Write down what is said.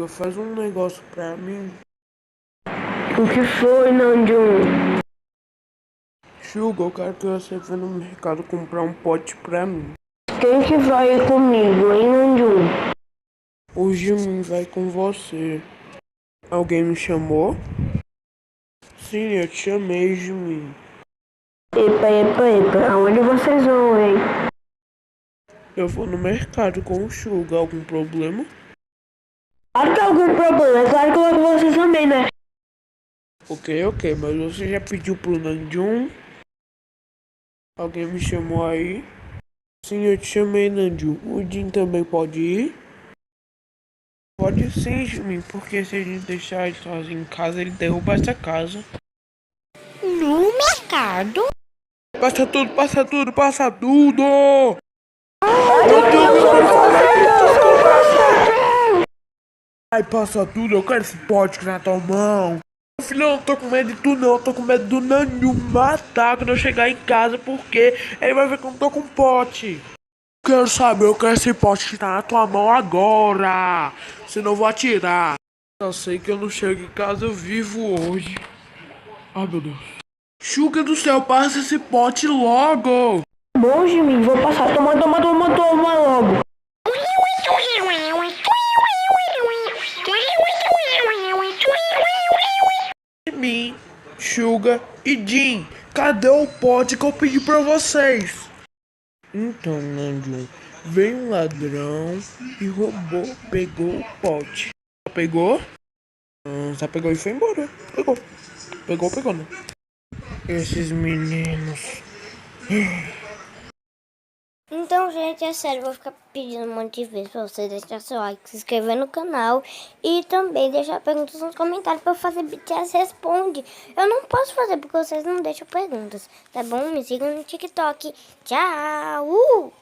Suga, faz um negócio pra mim. O que foi, Nandjum? Suga, eu quero que você vá no mercado comprar um pote pra mim. Quem que vai ir comigo, hein, Nandjum? O Jimin vai com você. Alguém me chamou? Sim, eu te chamei, Jimin. Epa, aonde vocês vão, hein? Eu vou no mercado com o Suga. Algum problema? Ah, tá algum problema? É claro que eu vou com vocês também, né? Ok, mas você já pediu pro Nanjum? Alguém me chamou aí? Sim, eu te chamei, Nanjum. O Jin também pode ir? Pode sim, Jimin, porque se a gente deixar ele sozinho em casa, ele derruba essa casa. No mercado? Passa tudo, passa tudo, passa tudo! Meu Deus, ai, passa tudo, eu quero esse pote na tua mão. Filhão, eu não tô com medo de tu não, eu tô com medo do Nanju me matar quando eu chegar em casa, porque ele vai ver que eu não tô com pote. Quero saber, eu quero esse pote que tá na tua mão agora, senão eu vou atirar. Eu sei que eu não chego em casa vivo hoje. Ai, meu Deus. Chuca do céu, passa esse pote logo! Bom, Jimin, vou passar. Toma logo. Mim, Suga e Jin, cadê o pote que eu pedi pra vocês? Então, Nandium, veio um ladrão e roubou, pegou o pote. Pegou? Só pegou e foi embora. Pegou, né? Esses meninos. Então, gente, é sério, eu vou ficar pedindo um monte de vezes pra você deixar seu like, se inscrever no canal e também deixar perguntas nos comentários pra eu fazer BTS Responde. Eu não posso fazer porque vocês não deixam perguntas, tá bom? Me sigam no TikTok. Tchau!